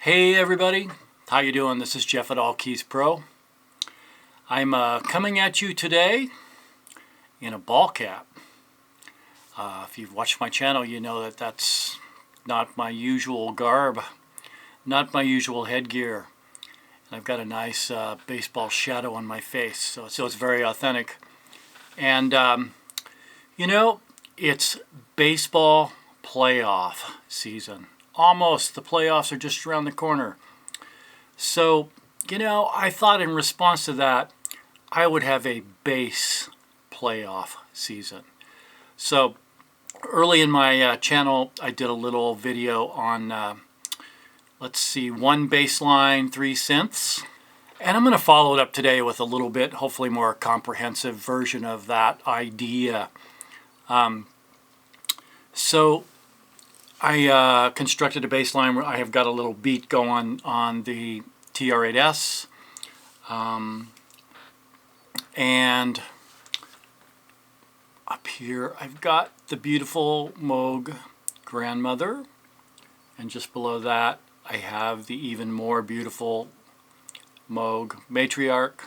Hey everybody, how you doing? This is Jeff at All Keys Pro. I'm coming at you today in a ball cap. If you've watched my channel, you know that that's not my usual garb, not my usual headgear. And I've got a nice baseball shadow on my face, so it's very authentic. And you know, it's baseball playoff season. Almost. The playoffs are just around the corner. So, you know, I thought in response to that, I would have a bass playoff season. So, early in my channel, I did a little video on, let's see, one bass line, 3 synths. And I'm going to follow it up today with a little bit, hopefully more comprehensive version of that idea. So, I constructed a bass line where I have got a little beat going on the TR-8S. And up here I've got the beautiful Moog Grandmother. And just below that I have the even more beautiful Moog Matriarch.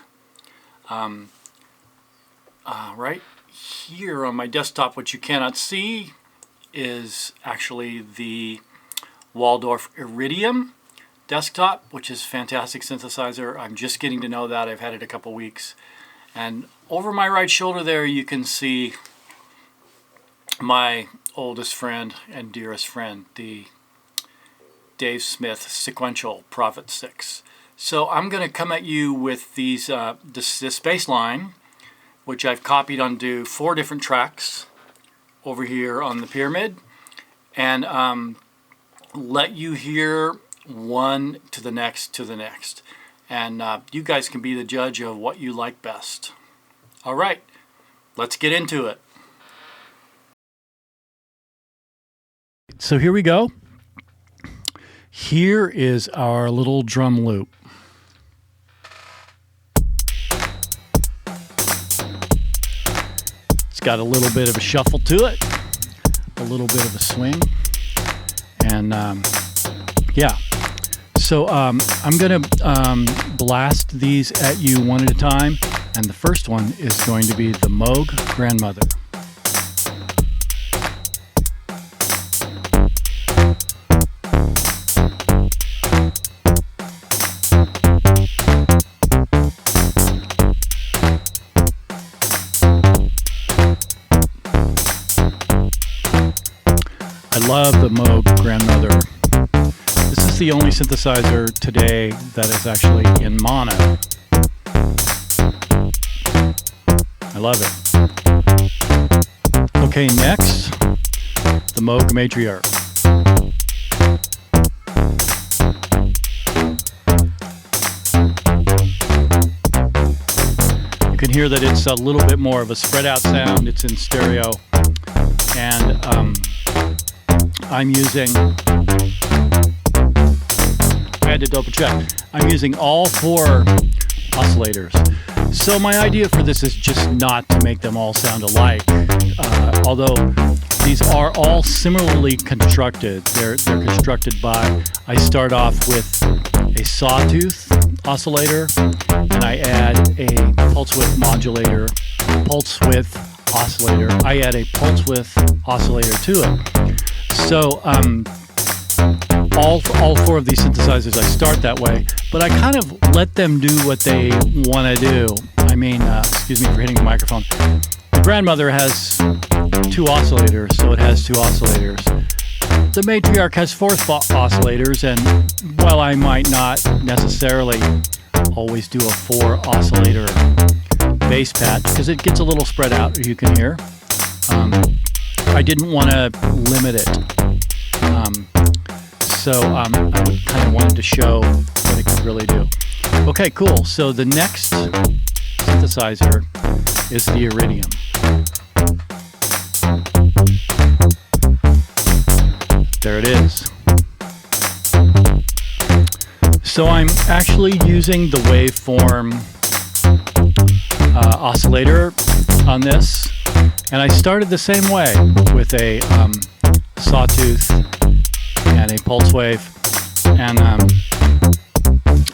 Right here on my desktop, which you cannot see, is actually the Waldorf Iridium desktop, which is a fantastic synthesizer. I'm just getting to know that. I've had it a couple weeks. And over my right shoulder there you can see my oldest friend and dearest friend, the Dave Smith sequential Prophet 6. So I'm going to come at you with these this bass line, which I've copied onto 4 different tracks over here on the pyramid, and let you hear one to the next to the next, and you guys can be the judge of what you like best. All right, let's get into it. So here we go. Here is our little drum loop. Got a little bit of a shuffle to it, a little bit of a swing, and yeah. So I'm gonna blast these at you one at a time, and the first one is going to be the Moog Grandmother. I love the Moog Grandmother. This is the only synthesizer today that is actually in mono. I love it. Okay, next, the Moog Matriarch. You can hear that it's a little bit more of a spread out sound. It's in stereo. And I'm using, I had to double check, I'm using all 4 oscillators. So my idea for this is just not to make them all sound alike, although these are all similarly constructed. They're constructed by, I start off with a sawtooth oscillator, and I add a pulse width modulator, I add a pulse width oscillator to it. So all 4 of these synthesizers, I start that way, but I kind of let them do what they want to do. I mean, excuse me for hitting the microphone. The Grandmother has 2 oscillators, so it has 2 oscillators. The Matriarch has 4 oscillators, and while I might not necessarily always do a 4 oscillator bass patch, because it gets a little spread out, as you can hear, I didn't want to limit it. So I kind of wanted to show what it could really do. Okay, cool. So the next synthesizer is the Iridium. There it is. So I'm actually using the waveform oscillator on this, and I started the same way with a sawtooth and a pulse wave, and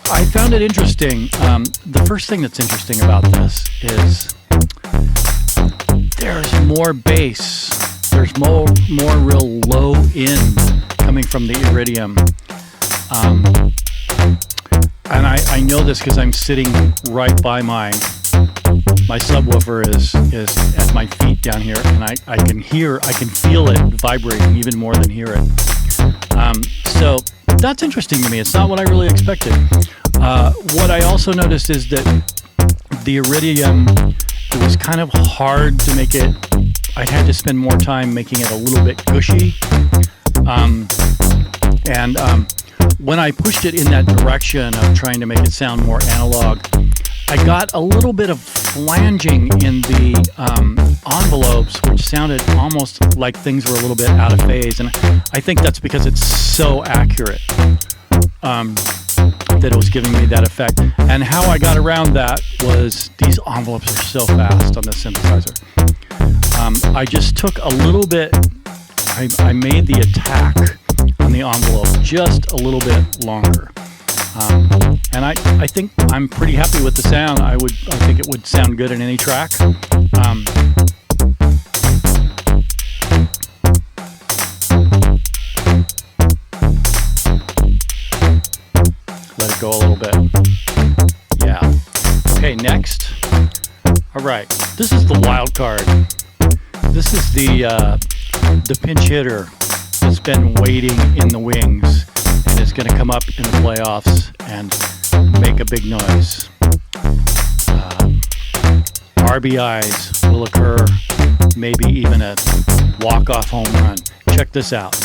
I found it interesting. The first thing that's interesting about this is there's more bass. There's more real low end coming from the Iridium. And I know this because I'm sitting right by my subwoofer is at my feet down here, and I can feel it vibrating even more than hear it. So that's interesting to me. It's not what I really expected. What I also noticed is that the Iridium, it was kind of hard to make it. I had to spend more time making it a little bit gushy. When I pushed it in that direction of trying to make it sound more analog, I got a little bit of flanging in the envelopes, which sounded almost like things were a little bit out of phase. And I think that's because it's so accurate that it was giving me that effect. And how I got around that was these envelopes are so fast on the synthesizer. I just took a little bit, I made the attack on the envelope just a little bit longer. And I think I'm pretty happy with the sound. I think it would sound good in any track. Let it go a little bit. Yeah. Okay, next. All right. This is the wild card. This is the pinch hitter that's been waiting in the wings and is going to come up in the playoffs and make a big noise. RBIs will occur, maybe even a walk-off home run. Check this out.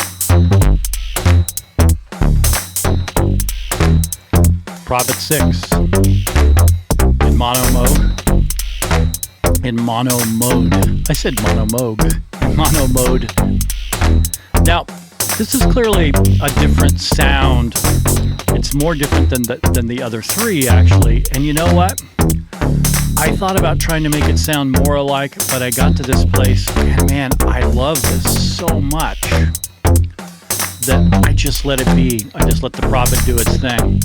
Prophet 6 in mono mode. In mono mode. I said mono mode. Mono mode. Now, this is clearly a different sound. It's more different than the other three, actually. And you know what? I thought about trying to make it sound more alike, but I got to this place, and man, I love this so much that I just let it be. I just let the Prophet do its thing.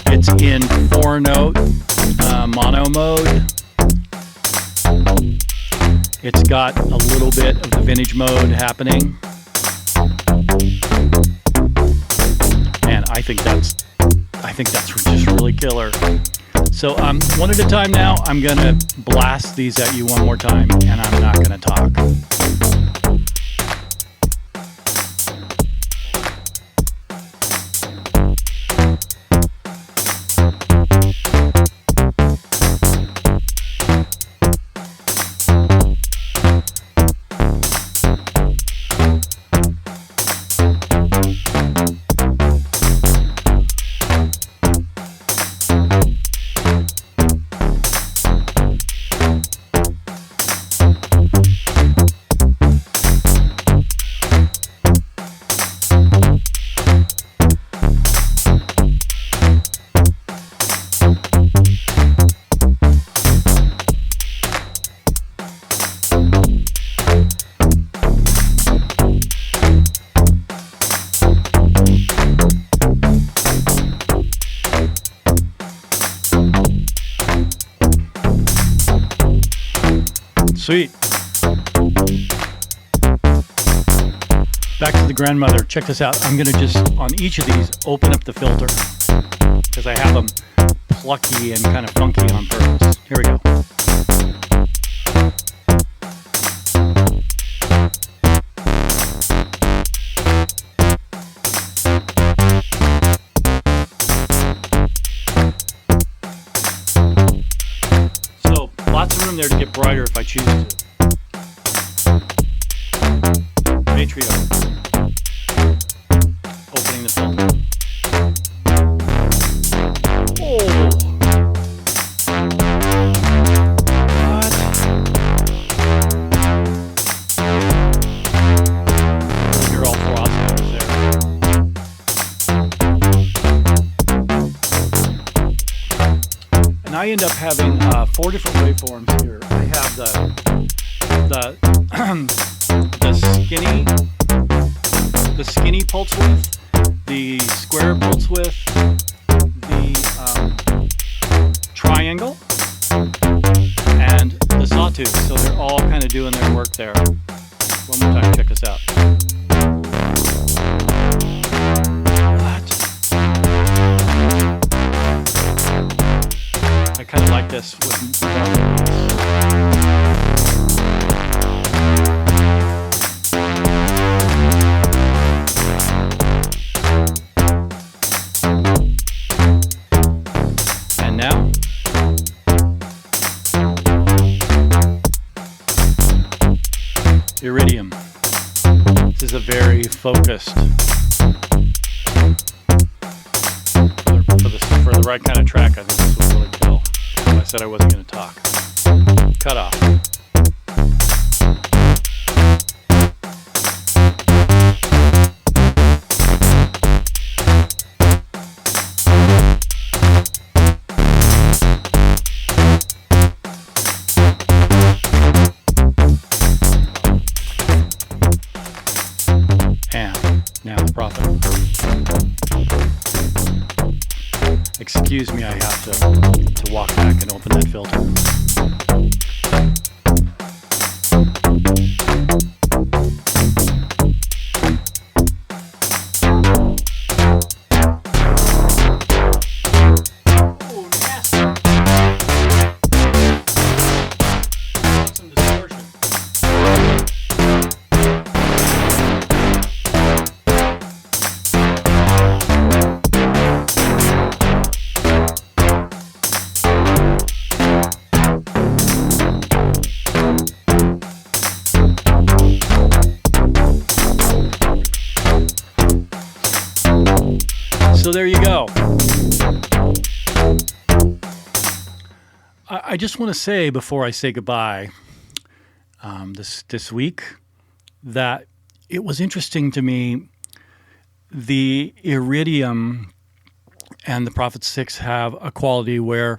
It's in 4-note mono mode. It's got a little bit of the vintage mode happening. Man, I think that's just really killer. So one at a time now, I'm going to blast these at you one more time, and I'm not going to talk. Sweet. Back to the Grandmother. Check this out. I'm going to just, on each of these, open up the filter because I have them plucky and kind of funky on purpose. Here we go. So, lots of room there to get brighter if I choose to. Matriarch. Opening the filter. Oh! What? You're all frosty there. And I end up having 4 different waveforms here. I have the skinny pulse width, the square bolts with the triangle and the sawtooth. So they're all kind of doing their work there. One more time, check this out. I kind of like this with more release. And now, Iridium. This is a very focused for the right kind of track. I think this will really kill. I said I wasn't going to talk. Cut off. And now the profit. Excuse me, I have to walk back and open that filter. Oh, nasty. Some distortion. So there you go. I just want to say before I say goodbye this week that it was interesting to me. The Iridium and the Prophet 6 have a quality where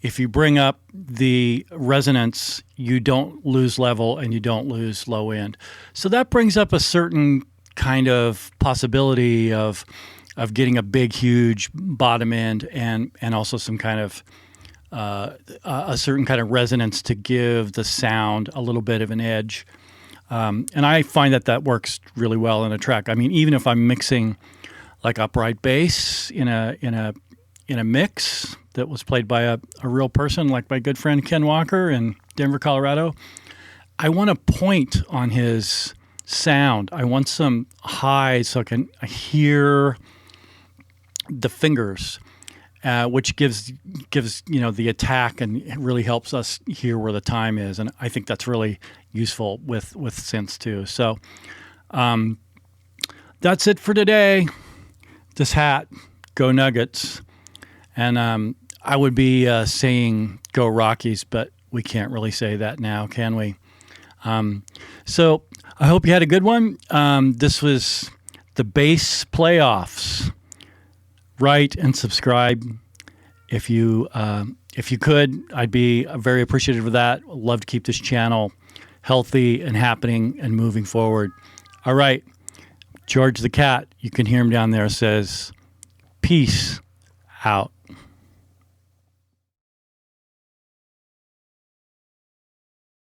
if you bring up the resonance, you don't lose level and you don't lose low end. So that brings up a certain kind of possibility of getting a big, huge bottom end and also some kind of a certain kind of resonance to give the sound a little bit of an edge. And I find that works really well in a track. I mean, even if I'm mixing like upright bass in a mix that was played by a real person, like my good friend Ken Walker in Denver, Colorado, I want to point on his sound. I want some highs so I can hear the fingers, which gives the attack and it really helps us hear where the time is. And I think that's really useful with synths too. So that's it for today. This hat, go Nuggets. And I would be saying go Rockies, but we can't really say that now, can we? So I hope you had a good one. This was the bass playoffs. Write and subscribe if you could. I'd be very appreciative of that. I'd love to keep this channel healthy and happening and moving forward. All right, George the cat, you can hear him down there, says peace out.